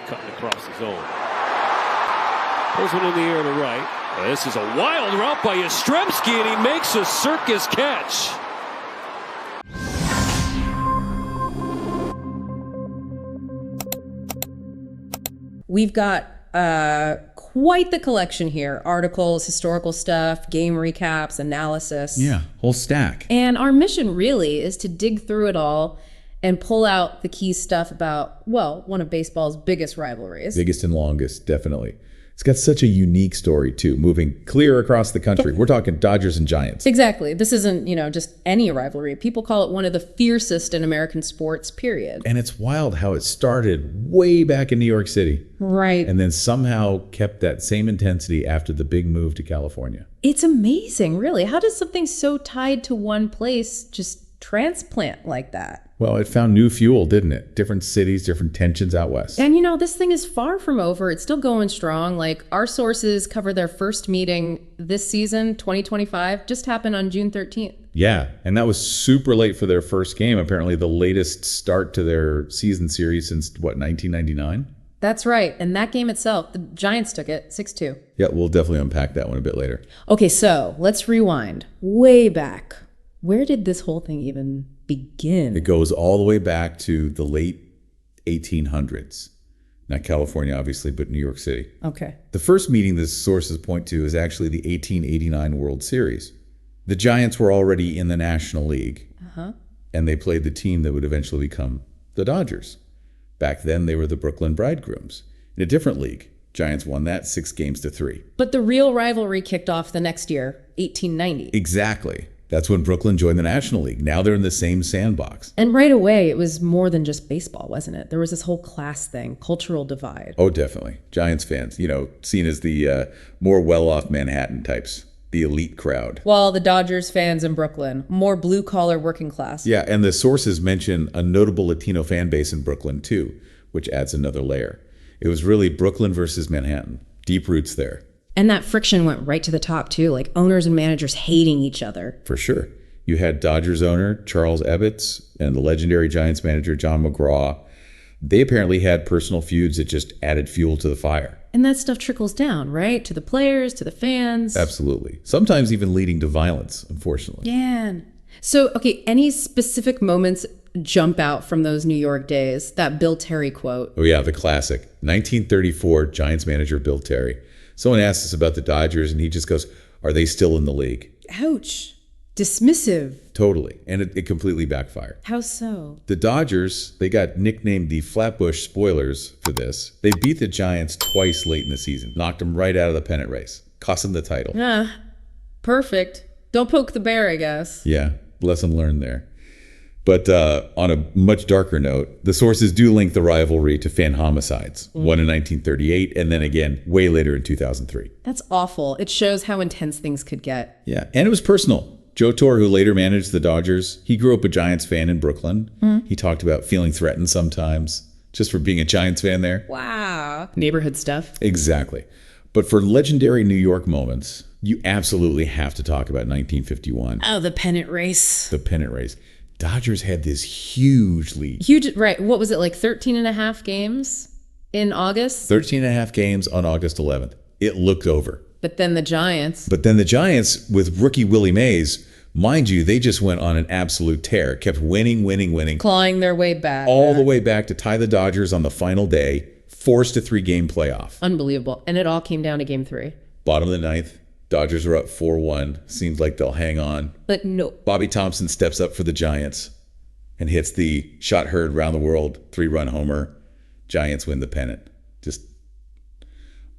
cutting across the zone. Pulls one in the air to right. This is a wild route by Yastrzemski, and he makes a circus catch. We've got quite the collection here. Articles, historical stuff, game recaps, analysis. Yeah, whole stack. And our mission really is to dig through it all and pull out the key stuff about, well, one of baseball's biggest rivalries. Biggest and longest, definitely. It's got such a unique story, too, moving clear across the country. We're talking Dodgers and Giants. Exactly. This isn't, just any rivalry. People call it one of the fiercest in American sports, period. And it's wild how it started way back in New York City. Right. And then somehow kept that same intensity after the big move to California. It's amazing, really. How does something so tied to one place just transplant like that? Well, it found new fuel, didn't it? Different cities, different tensions out west. And this thing is far from over. It's still going strong. Like, our sources cover their first meeting this season, 2025, just happened on June 13th. Yeah, and that was super late for their first game. Apparently the latest start to their season series since, 1999? That's right. And that game itself, the Giants took it 6-2. Yeah, we'll definitely unpack that one a bit later. Okay, so let's rewind way back. Where did this whole thing even begin? It goes all the way back to the late 1800s. Not California, obviously, but New York City. Okay. The first meeting the sources point to is actually the 1889 World Series. The Giants were already in the National League, and they played the team that would eventually become the Dodgers. Back then, they were the Brooklyn Bridegrooms. In a different league, Giants won that 6-3. But the real rivalry kicked off the next year, 1890. Exactly. That's when Brooklyn joined the National League. Now they're in the same sandbox. And right away, it was more than just baseball, wasn't it? There was this whole class thing, cultural divide. Oh, definitely. Giants fans, seen as the more well-off Manhattan types, the elite crowd. While the Dodgers fans in Brooklyn, more blue-collar working class. Yeah, and the sources mention a notable Latino fan base in Brooklyn, too, which adds another layer. It was really Brooklyn versus Manhattan. Deep roots there. And that friction went right to the top, too, like owners and managers hating each other. For sure. You had Dodgers owner Charles Ebbets and the legendary Giants manager John McGraw. They apparently had personal feuds that just added fuel to the fire. And that stuff trickles down, right? To the players, to the fans. Absolutely. Sometimes even leading to violence, unfortunately. Yeah. So, okay, any specific moments jump out from those New York days? That Bill Terry quote. Oh, yeah, the classic. 1934, Giants manager Bill Terry. Someone asks us about the Dodgers, and he just goes, "Are they still in the league?" Ouch. Dismissive. Totally. And it completely backfired. How so? The Dodgers, they got nicknamed the Flatbush Spoilers for this. They beat the Giants twice late in the season, knocked them right out of the pennant race, cost them the title. Perfect. Don't poke the bear, I guess. Yeah, lesson learned there. But on a much darker note, the sources do link the rivalry to fan homicides, one in 1938, and then again way later in 2003. That's awful. It shows how intense things could get. Yeah, and it was personal. Joe Torre, who later managed the Dodgers, he grew up a Giants fan in Brooklyn. He talked about feeling threatened sometimes, just for being a Giants fan there. Wow. Neighborhood stuff. Exactly. But for legendary New York moments, you absolutely have to talk about 1951. Oh, the pennant race. The pennant race. Dodgers had this huge lead. Huge, right. What was it, like 13 and a half games in August? 13 and a half games on August 11th. It looked over. But then the Giants, with rookie Willie Mays, mind you, they just went on an absolute tear, kept winning. clawing their way back. All the way back to tie the Dodgers on the final day, forced a 3-game playoff. Unbelievable. And it all came down to game 3. Bottom of the ninth. Dodgers are up 4-1. Seems like they'll hang on. But no. Bobby Thomson steps up for the Giants and hits the shot heard around the world 3-run homer. Giants win the pennant. Just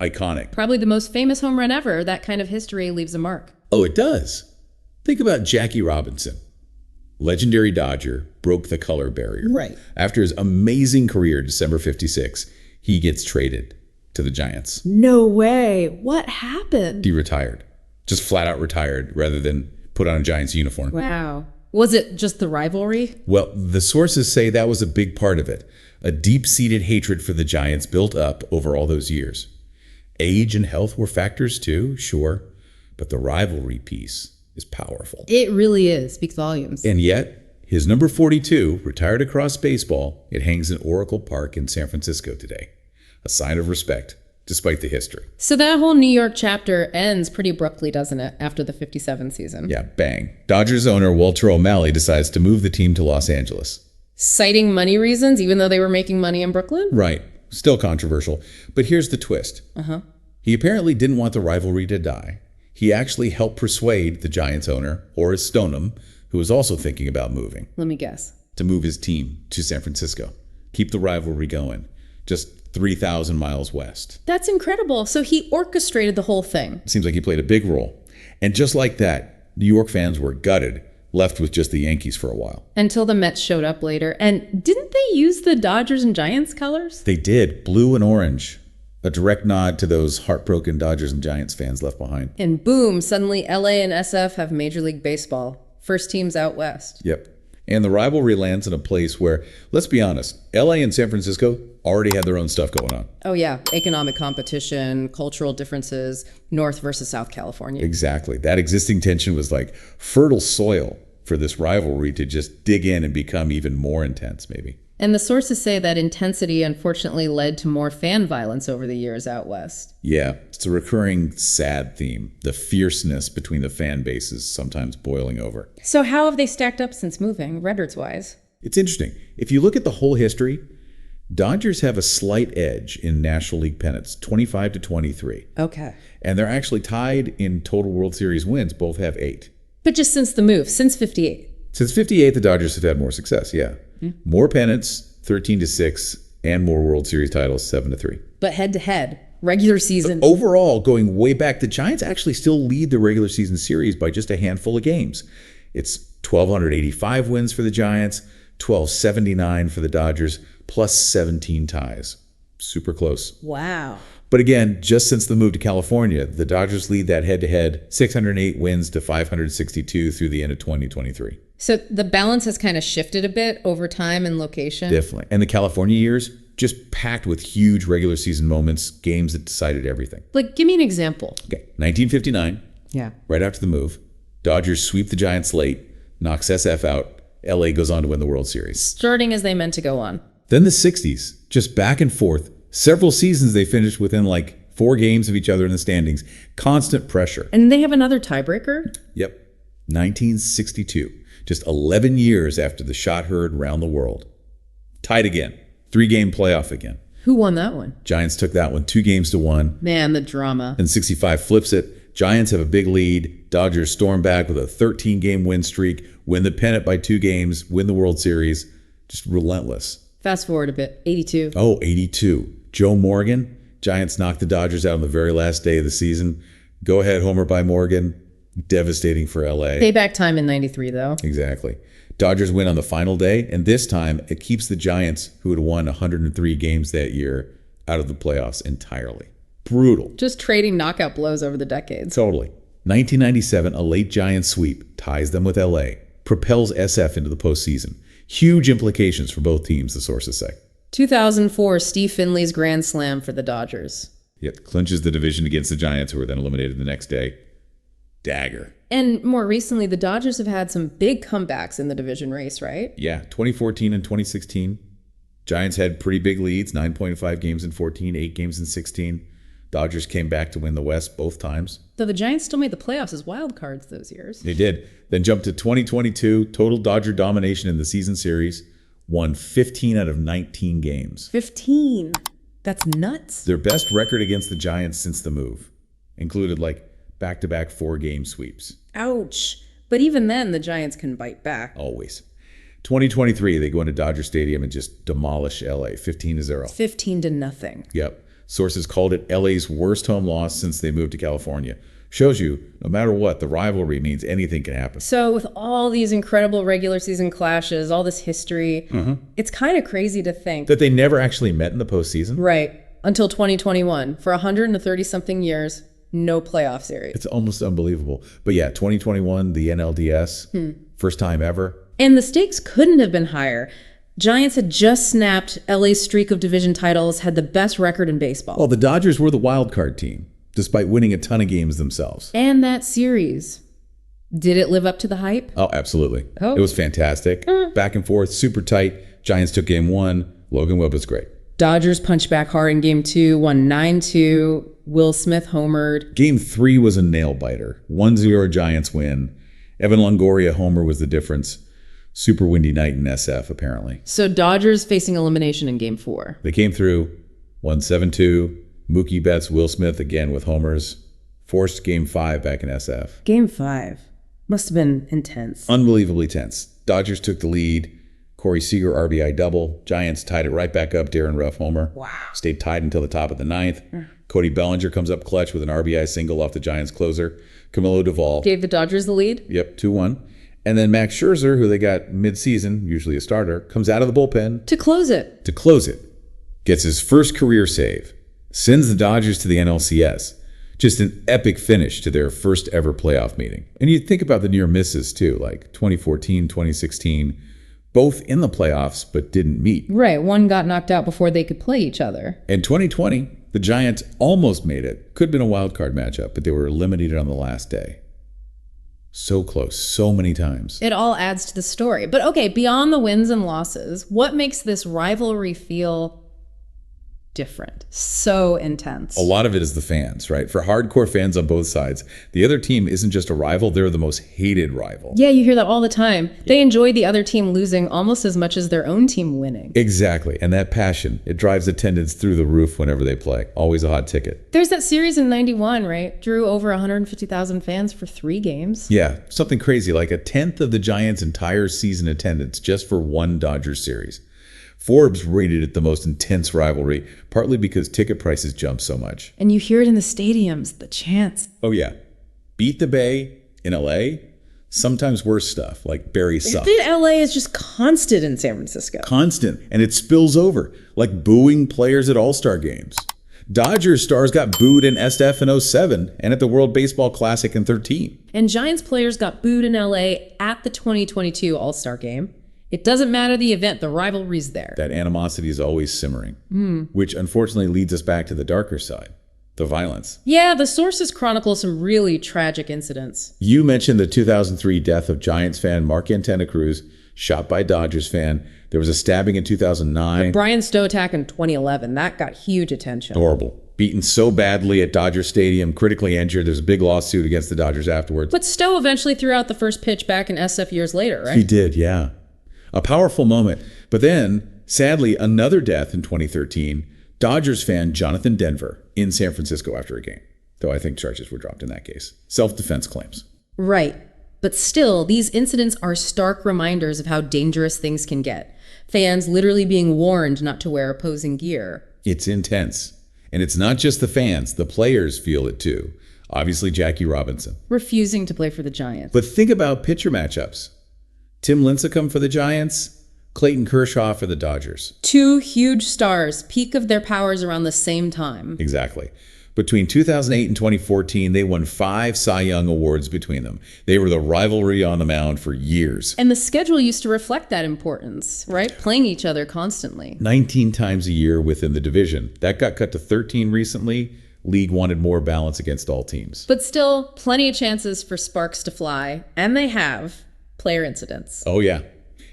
iconic. Probably the most famous home run ever. That kind of history leaves a mark. Oh, it does. Think about Jackie Robinson. Legendary Dodger, broke the color barrier. Right. After his amazing career, December 56, he gets traded to the Giants. No way. What happened? He retired. Just flat out retired rather than put on a Giants uniform. Wow. Was it just the rivalry? Well, the sources say that was a big part of it. A deep-seated hatred for the Giants built up over all those years. Age and health were factors too, sure, but the rivalry piece is powerful. It really is. Speaks volumes. And yet, his number 42, retired across baseball, it hangs in Oracle Park in San Francisco today. a sign of respect, despite the history. So that whole New York chapter ends pretty abruptly, doesn't it, after the 57 season? Yeah, bang. Dodgers owner Walter O'Malley decides to move the team to Los Angeles. Citing money reasons, even though they were making money in Brooklyn? Right. Still controversial. But here's the twist. He apparently didn't want the rivalry to die. He actually helped persuade the Giants owner, Horace Stoneham, who was also thinking about moving, Let me guess. to move his team to San Francisco. Keep the rivalry going. Just 3,000 miles west. That's incredible. So he orchestrated the whole thing. Seems like he played a big role. And just like that, New York fans were gutted, left with just the Yankees for a while. Until the Mets showed up later. And didn't they use the Dodgers and Giants colors? They did, blue and orange. A direct nod to those heartbroken Dodgers and Giants fans left behind. And boom, suddenly LA and SF have Major League Baseball. First teams out west. Yep. And the rivalry lands in a place where, let's be honest, LA and San Francisco already had their own stuff going on. Oh yeah, economic competition, cultural differences, North versus South California. Exactly. That existing tension was like fertile soil for this rivalry to just dig in and become even more intense, maybe. And the sources say that intensity unfortunately led to more fan violence over the years out west. Yeah, it's a recurring sad theme, the fierceness between the fan bases sometimes boiling over. So how have they stacked up since moving, records-wise? It's interesting. If you look at the whole history, Dodgers have a slight edge in National League pennants, 25 to 23. Okay. And they're actually tied in total World Series wins. Both have 8. But just since the move, since 58. Since 58, the Dodgers have had more success, yeah. More pennants, 13 to 6, and more World Series titles, 7 to 3. But head-to-head, regular season. Overall, going way back, the Giants actually still lead the regular season series by just a handful of games. It's 1,285 wins for the Giants, 1,279 for the Dodgers, plus 17 ties. Super close. Wow. But again, just since the move to California, the Dodgers lead that head-to-head 608 wins to 562 through the end of 2023. So the balance has kind of shifted a bit over time and location. Definitely. And the California years, just packed with huge regular season moments, games that decided everything. Like, give me an example. Okay, 1959, Yeah. right after the move, Dodgers sweep the Giants late, knocks SF out, LA goes on to win the World Series. Starting as they meant to go on. Then the 60s, just back and forth. Several seasons they finished within like 4 games of each other in the standings. Constant pressure. And they have another tiebreaker? Yep. 1962, just 11 years after the shot heard round the world. Tied again. 3-game playoff again. Who won that one? Giants took that one 2 games to 1. Man, the drama. And 65 flips it. Giants have a big lead. Dodgers storm back with a 13-game win streak, win the pennant by 2 games, win the World Series. Just relentless. Fast forward a bit, 82. Oh, 82. Joe Morgan. Giants knocked the Dodgers out on the very last day of the season. Go ahead homer by Morgan. Devastating for LA. Payback time in 93, though. Exactly. Dodgers win on the final day, and this time it keeps the Giants, who had won 103 games that year, out of the playoffs entirely. Brutal. Just trading knockout blows over the decades. Totally. 1997, a late Giants sweep ties them with LA, propels SF into the postseason. Huge implications for both teams, the sources say. 2004, Steve Finley's grand slam for the Dodgers. Yet clinches the division against the Giants, who were then eliminated the next day. Dagger. And more recently, the Dodgers have had some big comebacks in the division race, right? Yeah, 2014 and 2016. Giants had pretty big leads, 9.5 games in 14, 8 games in 16. Dodgers came back to win the West both times. Though the Giants still made the playoffs as wild cards those years. They did. Then jumped to 2022, total Dodger domination in the season series, won 15 out of 19 games. 15. That's nuts. Their best record against the Giants since the move. Included like back-to-back 4-game sweeps. Ouch. But even then, the Giants can bite back. Always. 2023, they go into Dodger Stadium and just demolish LA, 15-0. 15 to nothing. Yep. Sources called it LA's worst home loss since they moved to California. Shows you, no matter what, the rivalry means anything can happen. So with all these incredible regular season clashes, all this history, it's kind of crazy to think. That they never actually met in the postseason? Right. Until 2021. For 130-something years, no playoff series. It's almost unbelievable. But yeah, 2021, the NLDS, first time ever. And the stakes couldn't have been higher. Giants had just snapped LA's streak of division titles, had the best record in baseball. Well, the Dodgers were the wild card team, despite winning a ton of games themselves. And that series, did it live up to the hype? Oh, absolutely. Oh. It was fantastic. Back and forth, super tight. Giants took game 1. Logan Webb was great. Dodgers punched back hard in Game 2, won 9-2. Will Smith homered. Game 3 was a nail-biter. 1-0 Giants win. Evan Longoria homer was the difference. Super windy night in SF, apparently. So Dodgers facing elimination in Game 4. They came through, won 7-2. Mookie Betts, Will Smith again with homers. Forced Game 5 back in SF. Game 5 must have been intense. Unbelievably tense. Dodgers took the lead. Corey Seager RBI double. Giants tied it right back up. Darren Ruff homer. Wow. Stayed tied until the top of the ninth. Cody Bellinger comes up clutch with an RBI single off the Giants closer. Camilo Duvall. Gave the Dodgers the lead? Yep, 2-1. And then Max Scherzer, who they got mid-season, usually a starter, comes out of the bullpen. To close it. Gets his first career save. Sends the Dodgers to the NLCS. Just an epic finish to their first ever playoff meeting. And you think about the near misses too, like 2014, 2016, both in the playoffs but didn't meet. Right, one got knocked out before they could play each other. In 2020, the Giants almost made it. Could have been a wild card matchup, but they were eliminated on the last day. So close, so many times. It all adds to the story. But okay, beyond the wins and losses, what makes this rivalry feel different, so intense? A lot of it is the fans, right? For hardcore fans on both sides, the other team isn't just a rival, they're the most hated rival. Yeah, you hear that all the time. They enjoy the other team losing almost as much as their own team winning. Exactly. And that passion, it drives attendance through the roof whenever they play. Always a hot ticket. There's that series in 91, right? Drew over 150,000 fans for 3 games. Yeah, something crazy, like a tenth of the Giants' entire season attendance just for one Dodgers series. Forbes rated it the most intense rivalry, partly because ticket prices jumped so much. And you hear it in the stadiums, the chants. Oh yeah. Beat the Bay in LA, sometimes worse stuff, like Barry sucked. Beat LA is just constant in San Francisco. Constant, and it spills over, like booing players at All-Star games. Dodgers stars got booed in SF in 07 and at the World Baseball Classic in 13. And Giants players got booed in LA at the 2022 All-Star game. It doesn't matter the event, the rivalry's there. That animosity is always simmering, which unfortunately leads us back to the darker side, the violence. Yeah, the sources chronicle some really tragic incidents. You mentioned the 2003 death of Giants fan Mark Antena Cruz, shot by Dodgers fan. There was a stabbing in 2009. The Bryan Stow attack in 2011, that got huge attention. Horrible. Beaten so badly at Dodger Stadium, critically injured. There's a big lawsuit against the Dodgers afterwards. But Stow eventually threw out the first pitch back in SF years later, right? He did, yeah. A powerful moment. But then, sadly, another death in 2013. Dodgers fan Jonathan Denver in San Francisco after a game. Though I think charges were dropped in that case. Self-defense claims. Right. But still, these incidents are stark reminders of how dangerous things can get. Fans literally being warned not to wear opposing gear. It's intense. And it's not just the fans. The players feel it too. Obviously, Jackie Robinson. Refusing to play for the Giants. But think about pitcher matchups. Tim Lincecum for the Giants, Clayton Kershaw for the Dodgers. 2 huge stars, peak of their powers around the same time. Exactly. Between 2008 and 2014, they won 5 Cy Young Awards between them. They were the rivalry on the mound for years. And the schedule used to reflect that importance, right? Playing each other constantly. 19 times a year within the division. That got cut to 13 recently. League wanted more balance against all teams. But still, plenty of chances for sparks to fly, and they have. Player incidents. Oh, yeah.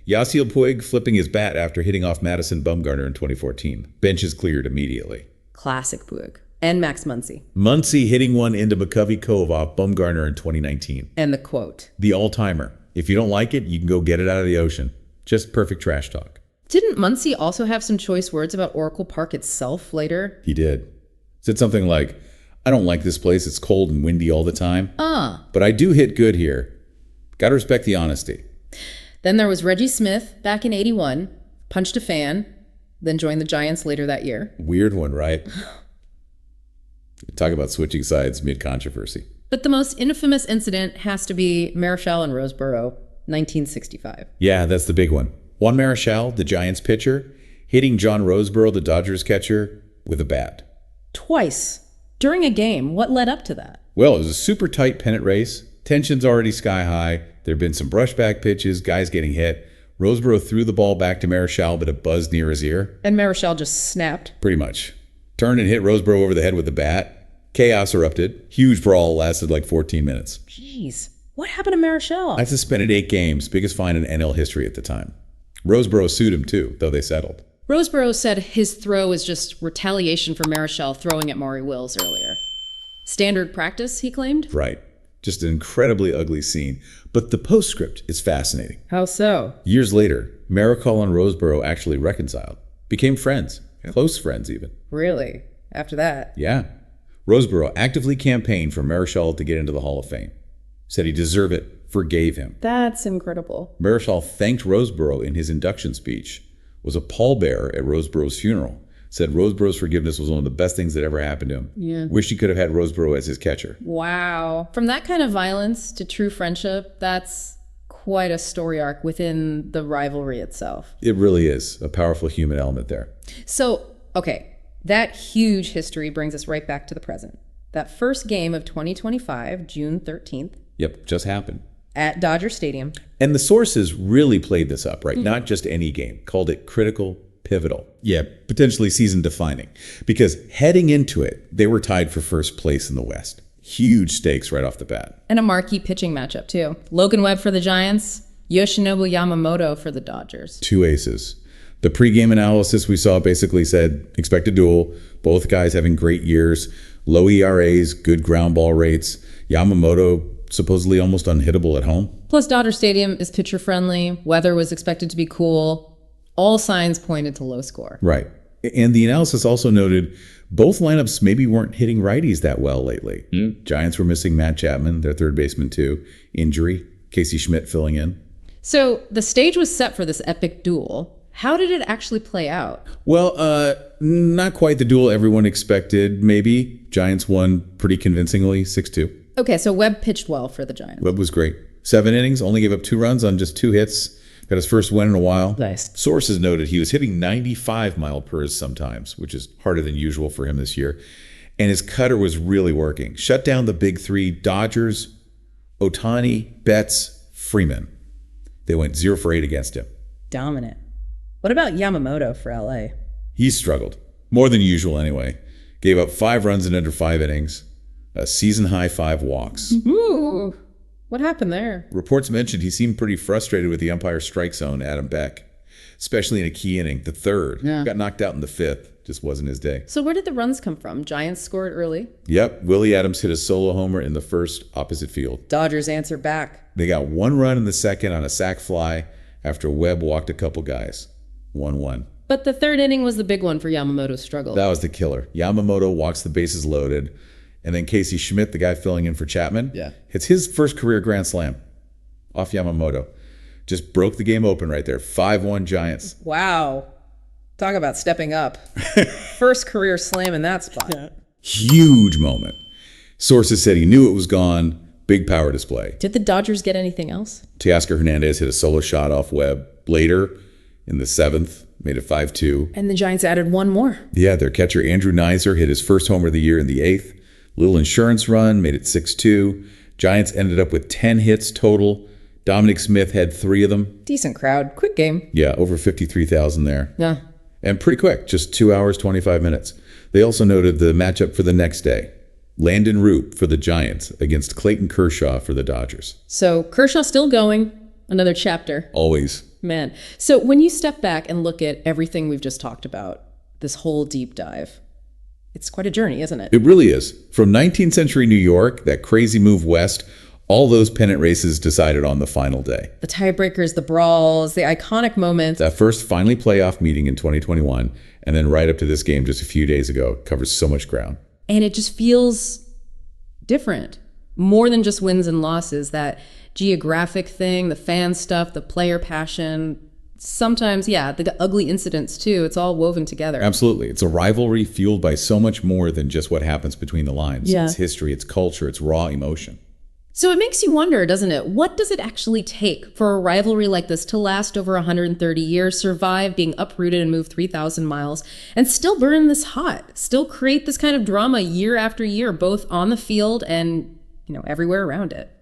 Yasiel Puig flipping his bat after hitting off Madison Bumgarner in 2014. Bench is cleared immediately. Classic Puig. And Max Muncy. Muncy hitting one into McCovey Cove off Bumgarner in 2019. And the quote. The all-timer. If you don't like it, you can go get it out of the ocean. Just perfect trash talk. Didn't Muncy also have some choice words about Oracle Park itself later? He did. Said something like, I don't like this place. It's cold and windy all the time. But I do hit good here. Gotta respect the honesty. Then there was Reggie Smith back in 81, punched a fan, then joined the Giants later that year. Weird one, right? Talk about switching sides mid-controversy. But the most infamous incident has to be Marichal and Roseboro, 1965. Yeah, that's the big one. Juan Marichal, the Giants pitcher, hitting John Roseboro, the Dodgers catcher, with a bat. Twice. During a game. What led up to that? Well, it was a super tight pennant race. Tension's already sky high. There have been some brushback pitches, guys getting hit. Roseboro threw the ball back to Marichal, but it buzzed near his ear. And Marichal just snapped. Pretty much. Turned and hit Roseboro over the head with the bat. Chaos erupted. Huge brawl lasted like 14 minutes. Jeez. What happened to Marichal? I suspended 8 games, biggest fine in NL history at the time. Roseboro sued him too, though they settled. Roseboro said his throw was just retaliation for Marichal throwing at Maury Wills earlier. Standard practice, he claimed? Right. Just an incredibly ugly scene. But the postscript is fascinating. How so? Years later, Marichal and Roseboro actually reconciled. Became friends. Close friends, even. Really? After that? Yeah. Roseboro actively campaigned for Marichal to get into the Hall of Fame. Said he deserved it, forgave him. That's incredible. Marichal thanked Roseboro in his induction speech, was a pallbearer at Roseboro's funeral, said Roseboro's forgiveness was one of the best things that ever happened to him. Yeah. Wished he could have had Roseboro as his catcher. Wow. From that kind of violence to true friendship, that's quite a story arc within the rivalry itself. It really is a powerful human element there. So, okay, that huge history brings us right back to the present. That first game of 2025, June 13th. Yep, just happened. At Dodger Stadium. And the sources really played this up, right? Not just any game. Called it critical, pivotal. Yeah, potentially season defining. Because heading into it, they were tied for first place in the West. Huge stakes right off the bat. And a marquee pitching matchup, too. Logan Webb for the Giants, Yoshinobu Yamamoto for the Dodgers. Two aces. The pregame analysis we saw basically said, expect a duel. Both guys having great years. Low ERAs, good ground ball rates. Yamamoto supposedly almost unhittable at home. Plus, Dodger Stadium is pitcher friendly. Weather was expected to be cool. All signs pointed to low score. Right. And the analysis also noted both lineups maybe weren't hitting righties that well lately. Giants were missing Matt Chapman, their third baseman too. Injury. Casey Schmidt filling in. So the stage was set for this epic duel. How did it actually play out? Well, not quite the duel everyone expected, maybe. Giants won pretty convincingly, 6-2. Okay, so Webb pitched well for the Giants. Webb was great. 7 innings, only gave up 2 runs on just 2 hits. Got his first win in a while. Nice. Sources noted he was hitting 95 mile per sometimes, which is harder than usual for him this year. And his cutter was really working. Shut down the big 3, Dodgers, Ohtani, Betts, Freeman. They went 0 for 8 against him. Dominant. What about Yamamoto for LA? He struggled. More than usual anyway. Gave up 5 runs in under 5 innings. A season-high 5 walks. Ooh, what happened there? Reports mentioned he seemed pretty frustrated with the umpire strike zone, Adam Beck. Especially in a key inning, the 3rd. Yeah. Got knocked out in the 5th. Just wasn't his day. So where did the runs come from? Giants scored early? Yep. Willie Adams hit a solo homer in the 1st opposite field. Dodgers answer back. They got 1 run in the 2nd on a sac fly after Webb walked a couple guys. 1-1. But the 3rd inning was the big one for Yamamoto's struggle. That was the killer. Yamamoto walks the bases loaded. And then Casey Schmidt, the guy filling in for Chapman, hits his first career grand slam off Yamamoto. Just broke the game open right there. 5-1 Giants. Wow. Talk about stepping up. First career slam in that spot. Huge moment. Sources said he knew it was gone. Big power display. Did the Dodgers get anything else? Teoscar Hernandez hit a solo shot off Webb. Later, in the 7th, made it 5-2. And the Giants added 1 more. Yeah, their catcher Andrew Nizer hit his first homer of the year in the 8th. Little insurance run, made it 6-2. Giants ended up with 10 hits total. Dominic Smith had 3 of them. Decent crowd. Quick game. Yeah, over 53,000 there. Yeah. And pretty quick, just 2 hours, 25 minutes. They also noted the matchup for the next day. Landon Roop for the Giants against Clayton Kershaw for the Dodgers. So Kershaw still going. Another chapter. Always. Man. So when you step back and look at everything we've just talked about, this whole deep dive, it's quite a journey, isn't it? It really is. From 19th century New York, that crazy move west, all those pennant races decided on the final day. The tiebreakers, the brawls, the iconic moments. That first finally playoff meeting in 2021, and then right up to this game just a few days ago, covers so much ground. And it just feels different. More than just wins and losses. That geographic thing, the fan stuff, the player passion. Sometimes, yeah, the ugly incidents too. It's all woven together. Absolutely. It's a rivalry fueled by so much more than just what happens between the lines. Yeah. It's history, it's culture, it's raw emotion. So it makes you wonder, doesn't it? What does it actually take for a rivalry like this to last over 130 years, survive being uprooted and move 3,000 miles, and still burn this hot, still create this kind of drama year after year, both on the field and, everywhere around it?